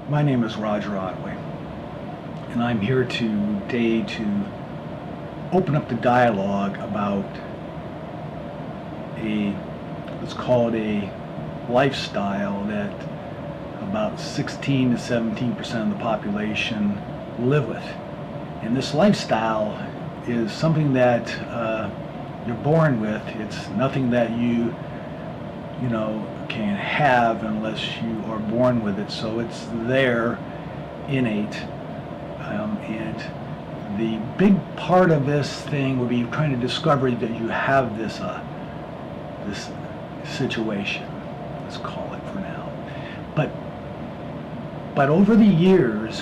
My name is Roger Otway, and I'm here today to open up the dialogue about let's call it a lifestyle that about 16 to 17% of the population live with. And this lifestyle is something that you're born with. It's nothing that you can have unless you are born with it. So it's there, innate. And the big part of this thing would be trying to discover that you have this situation. Let's call it for now. But over the years,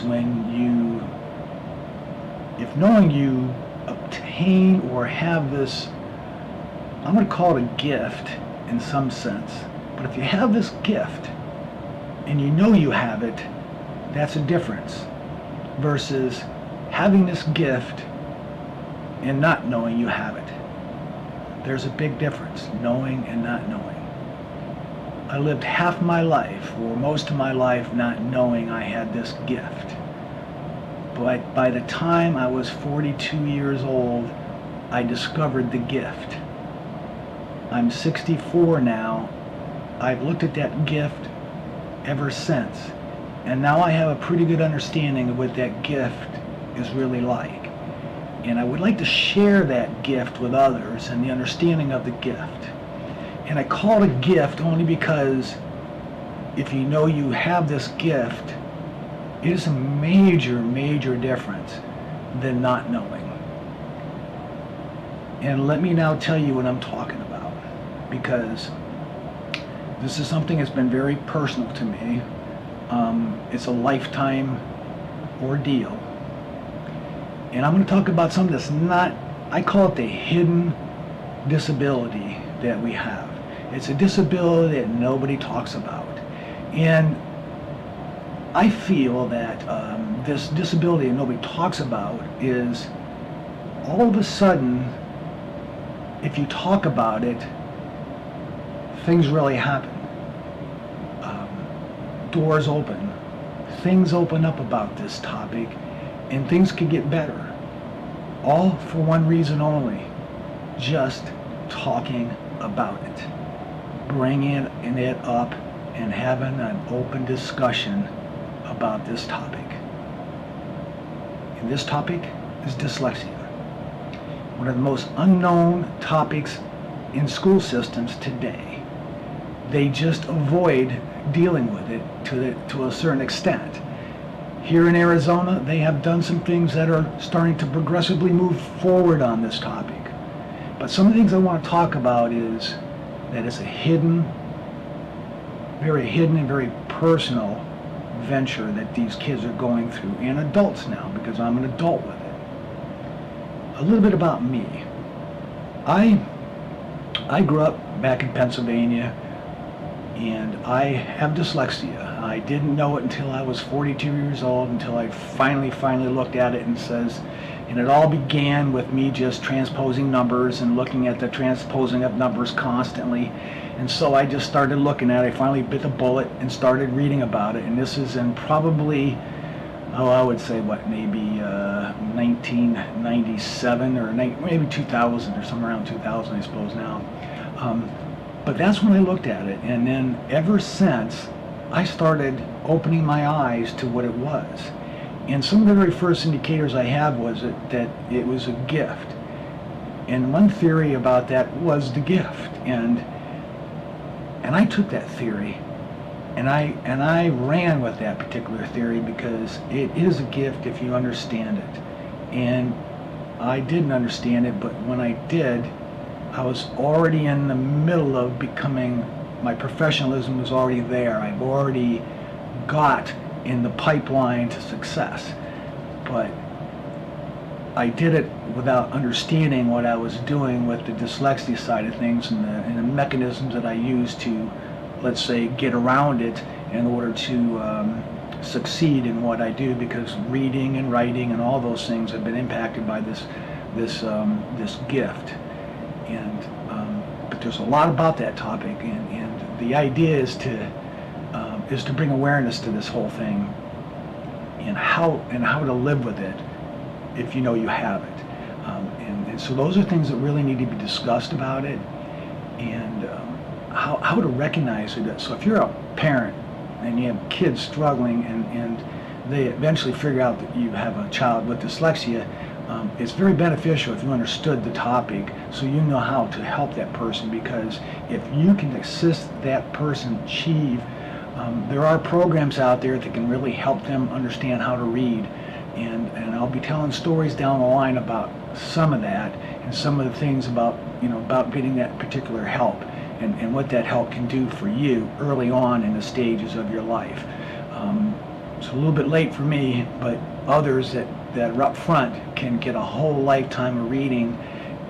if knowing you obtain or have this, I'm going to call it a gift in some sense. But if you have this gift and you know you have it, that's a difference versus having this gift and not knowing you have it. There's a big difference, knowing and not knowing. I lived half my life, or most of my life, not knowing I had this gift. But by the time I was 42 years old, I discovered the gift. I'm 64 now. I've looked at that gift ever since. And now I have a pretty good understanding of what that gift is really like. And I would like to share that gift with others and the understanding of the gift. And I call it a gift only because if you know you have this gift, it is a major, major difference than not knowing. And let me now tell you what I'm talking about, because this is something that's been very personal to me. It's a lifetime ordeal. And I'm going to talk about something that's not, I call it the hidden disability that we have. It's a disability that nobody talks about. And I feel that this disability that nobody talks about is all of a sudden, if you talk about it, things really happen. Doors open. Things open up about this topic, and things could get better. All for one reason only, just talking about it. Bringing it up and having an open discussion about this topic. And this topic is dyslexia. One of the most unknown topics in school systems today. They just avoid dealing with it to a certain extent. Here in Arizona, they have done some things that are starting to progressively move forward on this topic. But some of the things I want to talk about is that it's a very hidden and very personal venture that these kids are going through, and adults now, because I'm an adult with it. A little bit about me. I grew up back in Pennsylvania, and I have dyslexia. I didn't know it until I was 42 years old, until I finally looked at it and it all began with me just transposing numbers and looking at the transposing of numbers constantly. And so I just started looking at it. I finally bit the bullet and started reading about it. And this is in probably, I would say maybe 1997 or maybe 2000 or somewhere around 2000, I suppose now. But that's when I looked at it, and then ever since, I started opening my eyes to what it was. And some of the very first indicators I had was that it was a gift. And one theory about that was the gift. And I took that theory, and I ran with that particular theory because it is a gift if you understand it. And I didn't understand it, but when I did, I was already in the middle of becoming, my professionalism was already there. I've already got in the pipeline to success. But I did it without understanding what I was doing with the dyslexia side of things and the mechanisms that I use to, let's say, get around it in order to succeed in what I do, because reading and writing and all those things have been impacted by this gift. But there's a lot about that topic, and the idea is to bring awareness to this whole thing and how to live with it if you know you have it. And so those are things that really need to be discussed about it, and how to recognize it. So if you're a parent and you have kids struggling and they eventually figure out that you have a child with dyslexia, it's very beneficial if you understood the topic so you know how to help that person, because if you can assist that person achieve, there are programs out there that can really help them understand how to read, and I'll be telling stories down the line about some of that and some of the things about getting that particular help and what that help can do for you early on in the stages of your life. It's a little bit late for me, but others that are up front can get a whole lifetime of reading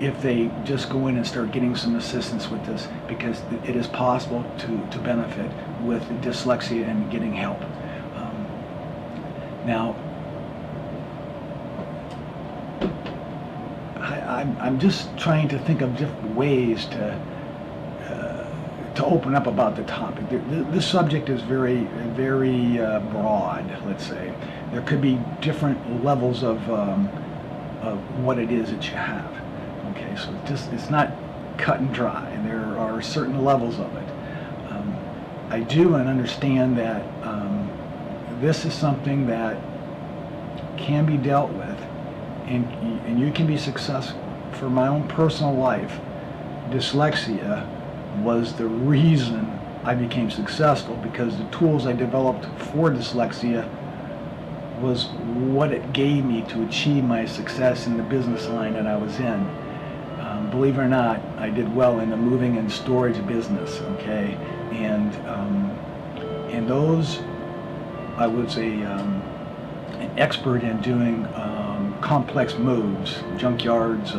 if they just go in and start getting some assistance with this, because it is possible to benefit with dyslexia and getting help. Now, I'm just trying to think of different ways to open up about the topic. This subject is very, very broad, let's say. There could be different levels of what it is that you have. Okay, so it's not cut and dry. There are certain levels of it. I do and understand that this is something that can be dealt with, and you can be successful. For my own personal life, dyslexia was the reason I became successful, because the tools I developed for dyslexia was what it gave me to achieve my success in the business line that I was in. Believe it or not, I did well in the moving and storage business, okay? And those, I was an expert in doing complex moves, junkyards,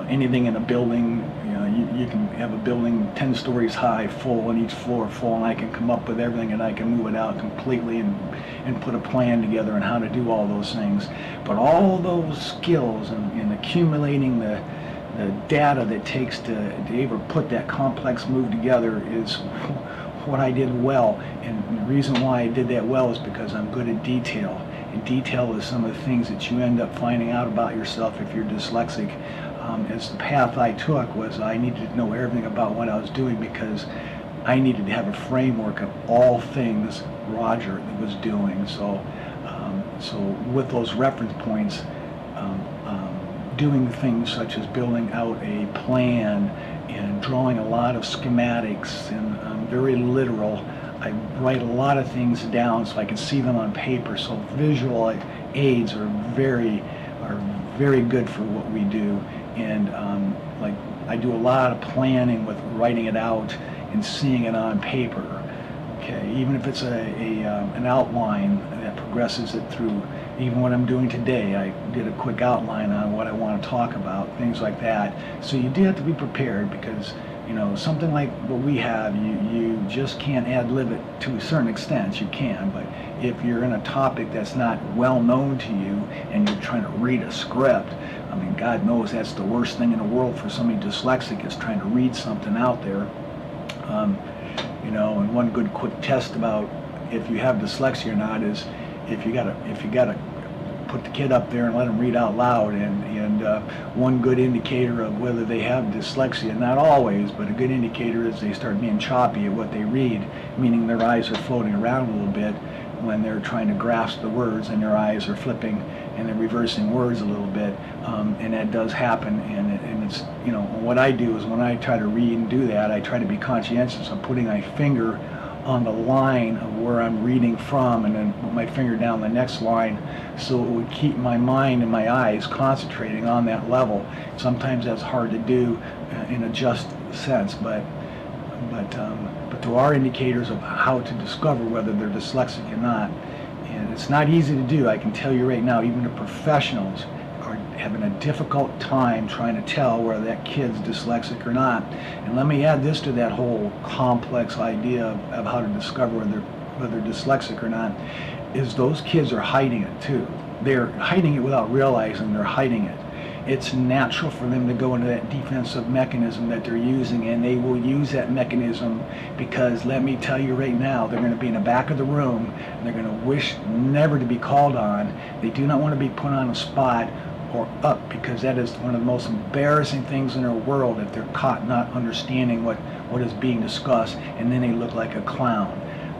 anything in a building. You can have a building 10 stories high, full, and each floor full, and I can come up with everything, and I can move it out completely and put a plan together on how to do all those things. But all those skills and accumulating the data that takes to ever put that complex move together is what I did well. And the reason why I did that well is because I'm good at detail. And detail is some of the things that you end up finding out about yourself if you're dyslexic. As the path I took was I needed to know everything about what I was doing, because I needed to have a framework of all things Roger was doing. So with those reference points, doing things such as building out a plan and drawing a lot of schematics, and I'm very literal. I write a lot of things down so I can see them on paper. So visual aids are very good for what we do. And like I do a lot of planning with writing it out and seeing it on paper. Okay, even if it's an outline that progresses it through. Even what I'm doing today, I did a quick outline on what I want to talk about, things like that. So you do have to be prepared, because something like what we have, you just can't ad-lib it to a certain extent. You can, but if you're in a topic that's not well known to you and you're trying to read a script, I mean, God knows that's the worst thing in the world for somebody dyslexic, is trying to read something out there. And one good quick test about if you have dyslexia or not is if you gotta put the kid up there and let them read out loud, and one good indicator of whether they have dyslexia, not always, but a good indicator is they start being choppy at what they read, meaning their eyes are floating around a little bit when they're trying to grasp the words, and their eyes are flipping and they're reversing words a little bit, and that does happen. And it's what I do is when I try to read and do that, I try to be conscientious of putting my finger on the line of where I'm reading from, and then put my finger down the next line, so it would keep my mind and my eyes concentrating on that level. Sometimes that's hard to do in a just sense, but there are indicators of how to discover whether they're dyslexic or not, and it's not easy to do. I can tell you right now, even the professionals are having a difficult time trying to tell whether that kid's dyslexic or not. And let me add this to that whole complex idea of how to discover whether they're dyslexic or not, is those kids are hiding it too. They're hiding it without realizing they're hiding it. it's natural for them to go into that defensive mechanism that they're using, and they will use that mechanism because, let me tell you right now, they're going to be in the back of the room, and they're going to wish never to be called on. They do not want to be put on a spot or up, because that is one of the most embarrassing things in their world if they're caught not understanding what is being discussed, and then they look like a clown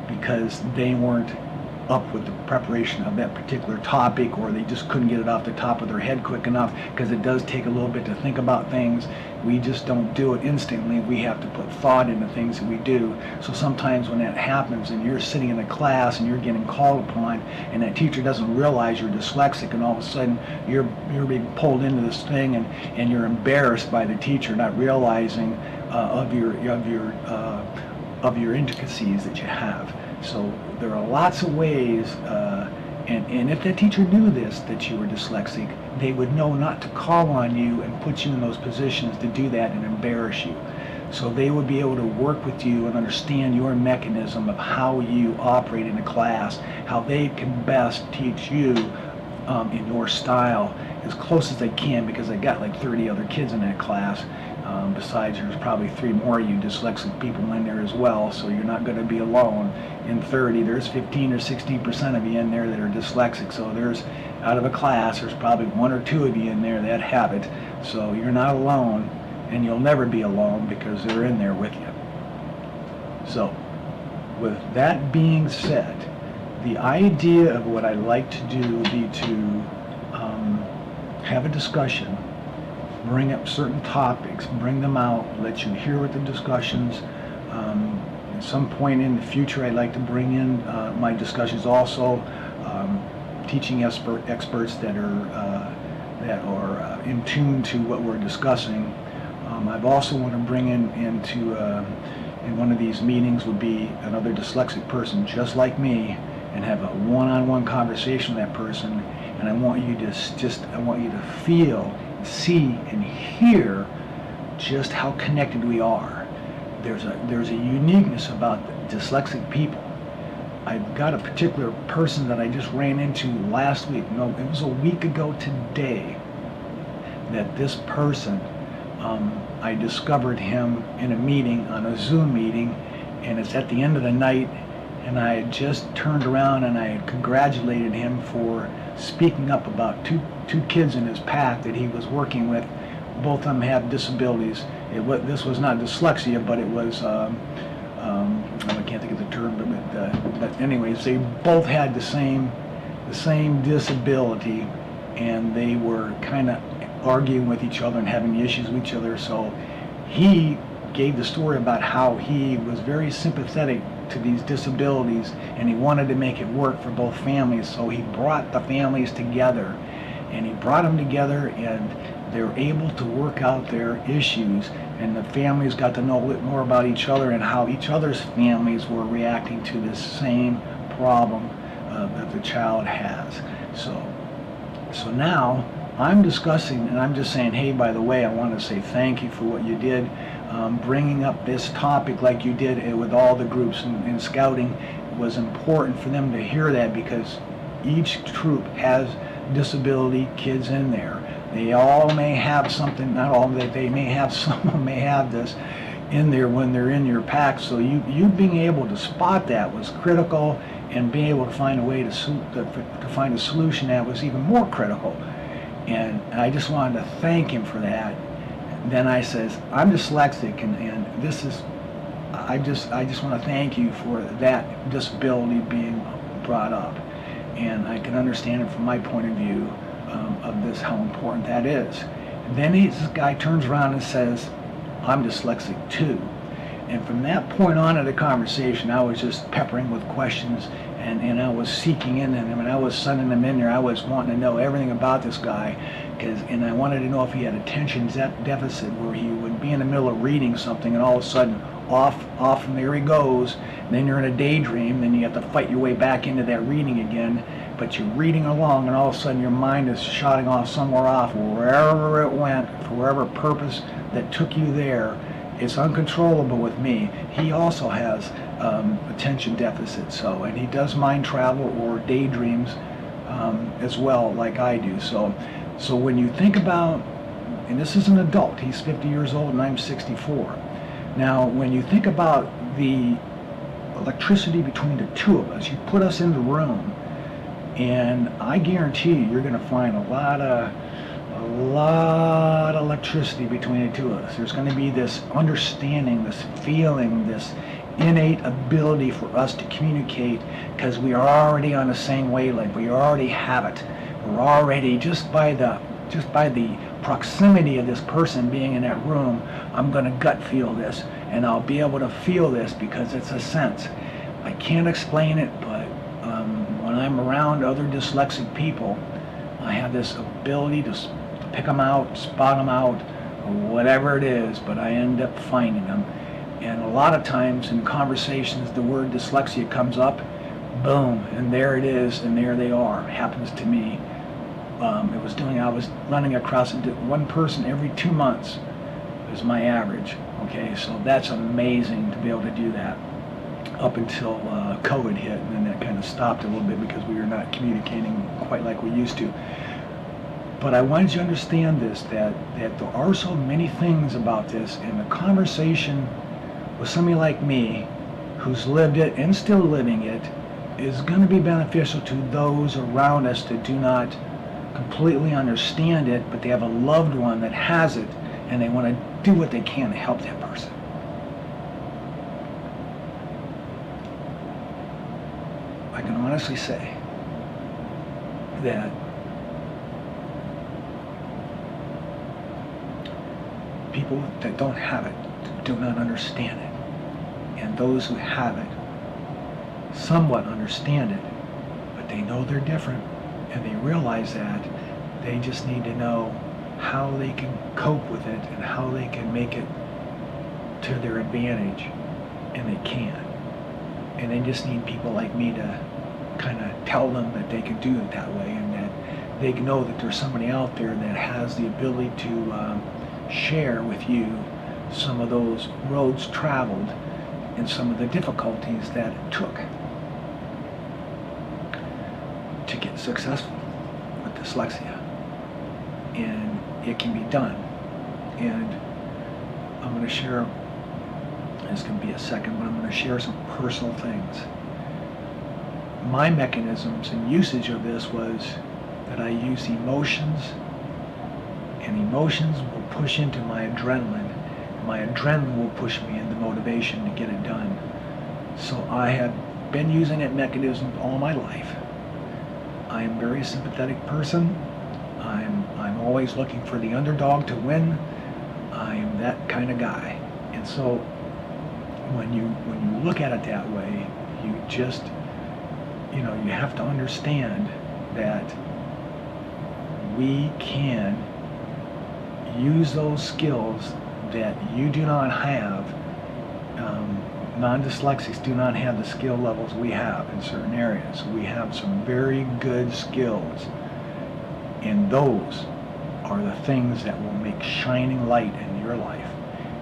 because they weren't up with the preparation of that particular topic, or they just couldn't get it off the top of their head quick enough, because it does take a little bit to think about things. We just don't do it instantly. We have to put thought into things that we do. So sometimes when that happens and you're sitting in a class and you're getting called upon, and that teacher doesn't realize you're dyslexic, and all of a sudden you're being pulled into this thing, and you're embarrassed by the teacher not realizing of your intricacies that you have. So there are lots of ways, and if the teacher knew this, that you were dyslexic, they would know not to call on you and put you in those positions to do that and embarrass you. So they would be able to work with you and understand your mechanism of how you operate in a class, how they can best teach you in your style as close as they can, because I got like 30 other kids in that class. Besides, there's probably 3 more of you dyslexic people in there as well, so you're not going to be alone. In 30, there's 15 or 16% of you in there that are dyslexic, so there's, out of a class, there's probably 1 or 2 of you in there that have it, so you're not alone, and you'll never be alone because they're in there with you. So, with that being said, the idea of what I'd like to do would be to have a discussion, bring up certain topics, bring them out, let you hear what the discussions. At some point in the future, I'd like to bring in my discussions also, teaching experts that are in tune to what we're discussing. I've also want to bring into one of these meetings would be another dyslexic person just like me, and have a one-on-one conversation with that person. And I want you to feel, see, and hear just how connected we are. There's a uniqueness about dyslexic people. I've got a particular person that I just ran into last week. No, it was a week ago today that this person, I discovered him in a meeting, on a Zoom meeting, and it's at the end of the night, and I had just turned around and I had congratulated him for speaking up about two kids in his path that he was working with. Both of them have disabilities. This was not dyslexia, but it was, I can't think of the term, but anyways, they both had the same disability, and they were kind of arguing with each other and having issues with each other. So he gave the story about how he was very sympathetic to these disabilities, and he wanted to make it work for both families. So he brought the families together, and they were able to work out their issues, and the families got to know a little more about each other and how each other's families were reacting to this same problem that the child has. So now I'm discussing, and I'm just saying, hey, by the way, I want to say thank you for what you did, bringing up this topic like you did with all the groups in scouting. It was important for them to hear that, because each troop has disability kids in there. They all may have something, not all, that they may have, some of them may have this in there when they're in your pack. So you being able to spot that was critical, and being able to find a way to find a solution that was even more critical. And I just wanted to thank him for that. Then I says, I'm dyslexic, and this is, I just want to thank you for that disability being brought up. And I can understand it from my point of view of this, how important that is. And then this guy turns around and says, I'm dyslexic too. And from that point on in the conversation, I was just peppering with questions, and I was seeking in him, and I was sending them in there. I was wanting to know everything about this guy, and I wanted to know if he had attention deficit, where he would be in the middle of reading something, and all of a sudden, off, and there he goes. And then you're in a daydream, then you have to fight your way back into that reading again. But you're reading along, and all of a sudden your mind is shotting off somewhere off, wherever it went, for whatever purpose that took you there. It's uncontrollable with me. He also has attention deficit, and he does mind travel or daydreams as well, like I do. So So when you think about, and this is an adult, he's 50 years old and I'm 64. Now, when you think about the electricity between the two of us, you put us in the room, and I guarantee you're going to find a lot of electricity between the two of us. There's going to be this understanding, this feeling, this innate ability for us to communicate because we are already on the same wavelength. We already have it. We're already, just by the proximity of this person being in that room, I'm going to gut feel this, and I'll be able to feel this because it's a sense. I can't explain it, but when I'm around other dyslexic people, I have this ability to pick them out, spot them out, or whatever it is, but I end up finding them. And a lot of times in conversations, the word dyslexia comes up, boom, and there it is, and there they are. It happens to me. I was running across one person every 2 months is my average. Okay, so that's amazing to be able to do that up until COVID hit, and then that kind of stopped a little bit because we were not communicating quite like we used to. But I wanted you to understand this, that there are so many things about this, and the conversation with somebody like me who's lived it and still living it is going to be beneficial to those around us that do not completely understand it, but they have a loved one that has it, and they want to do what they can to help that person. I can honestly say that people that don't have it do not understand it, and those who have it somewhat understand it, but they know they're different, and they realize that they just need to know how they can cope with it and how they can make it to their advantage, and they can. And they just need people like me to kind of tell them that they can do it that way, and that they know that there's somebody out there that has the ability to share with you some of those roads traveled and some of the difficulties that it took to get successful with dyslexia. And it can be done. And I'm going to share, this can be a second, but I'm going to share some personal things. My mechanisms and usage of this was that I use emotions, and emotions will push into my adrenaline. My adrenaline will push me into motivation to get it done. So I have been using that mechanism all my life. I am a very sympathetic person. I'm always looking for the underdog to win. I am that kind of guy. And so when you look at it that way, you just, you have to understand that we can use those skills that you do not have. Non-dyslexics do not have the skill levels we have in certain areas. We have some very good skills, and those are the things that will make shining light in your life,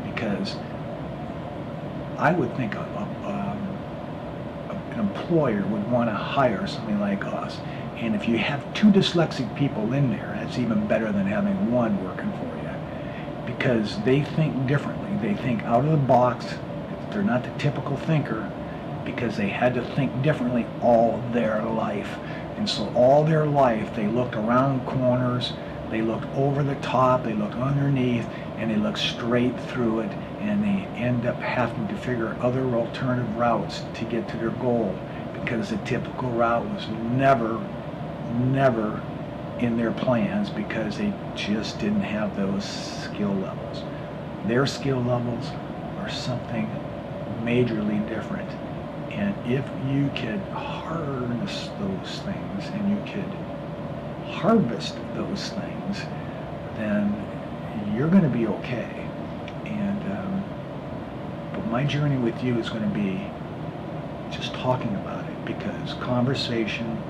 because I would think an employer would want to hire somebody like us, and if you have 2 dyslexic people in there, that's even better than having one working for you, because they think differently. They think out of the box. They're not the typical thinker, because they had to think differently all their life. And so all their life they looked around corners, they looked over the top, they looked underneath, and they looked straight through it, and they end up having to figure other alternative routes to get to their goal, because the typical route was never in their plans, because they just didn't have those skill levels. Their skill levels are something majorly different. And if you could harness those things and you could harvest those things, then you're going to be okay. And but my journey with you is going to be just talking about it, because conversation,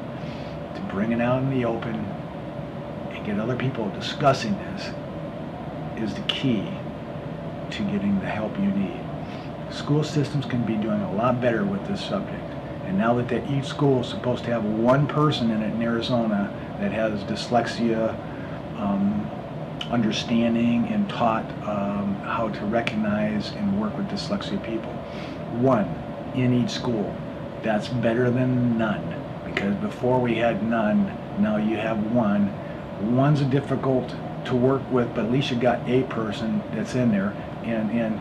to bring it out in the open and get other people discussing this, is the key to getting the help you need. School systems can be doing a lot better with this subject. And now that each school is supposed to have one person in it in Arizona that has dyslexia understanding and taught how to recognize and work with dyslexia people. One in each school. That's better than none, because before we had none, now you have one. One's difficult to work with, but at least you got a person that's in there. And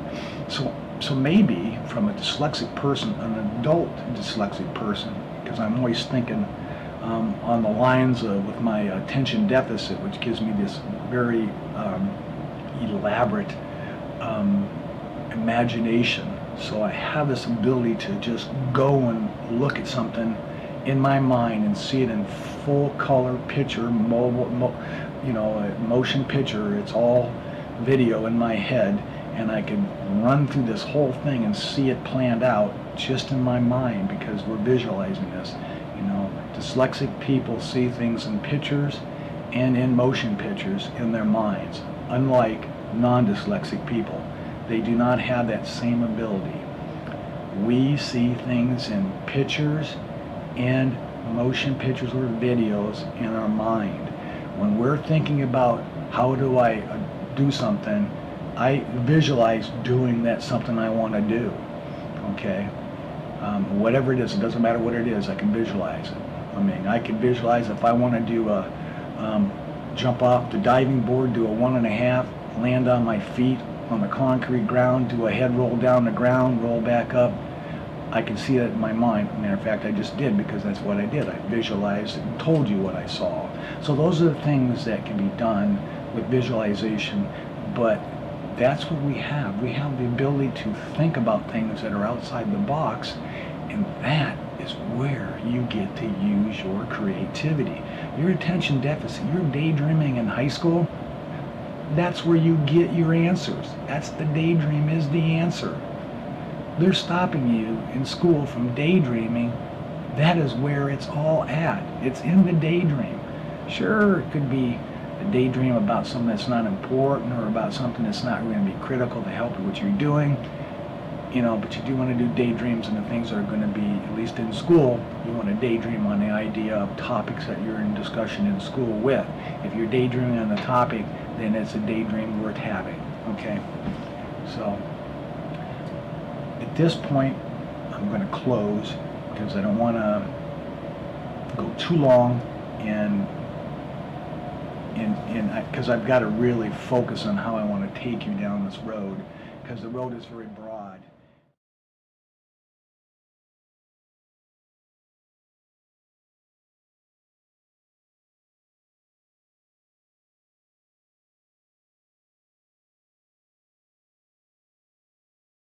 so maybe from a dyslexic person, an adult dyslexic person, because I'm always thinking on the lines of with my attention deficit, which gives me this very elaborate imagination. So I have this ability to just go and look at something in my mind and see it in full color picture, motion picture. It's all video in my head, and I can run through this whole thing and see it planned out just in my mind, because we're visualizing this. Dyslexic people see things in pictures and in motion pictures in their minds, unlike non-dyslexic people. They do not have that same ability. We see things in pictures and motion pictures or videos in our mind. When we're thinking about how do I do something, I visualize doing that something I want to do. Okay? Whatever it is, it doesn't matter what it is, I can visualize it. I can visualize if I want to do a jump off the diving board, do a 1.5, land on my feet on the concrete ground, do a head roll down the ground, roll back up. I can see that in my mind. Matter of fact, I just did, because that's what I did. I visualized it and told you what I saw. So those are the things that can be done with visualization, but that's what we have. We have the ability to think about things that are outside the box, and that is where you get to use your creativity. Your attention deficit, your daydreaming in high school, that's where you get your answers. That's the daydream is the answer. They're stopping you in school from daydreaming. That is where it's all at. It's in the daydream. Sure, it could be a daydream about something that's not important, or about something that's not going to be critical to help with what you're doing. But you do want to do daydreams and the things that are going to be, at least in school, you want to daydream on the idea of topics that you're in discussion in school with. If you're daydreaming on the topic, then it's a daydream worth having. Okay? So, at this point, I'm going to close, because I don't want to go too long, and because I've got to really focus on how I want to take you down this road, because the road is very broad.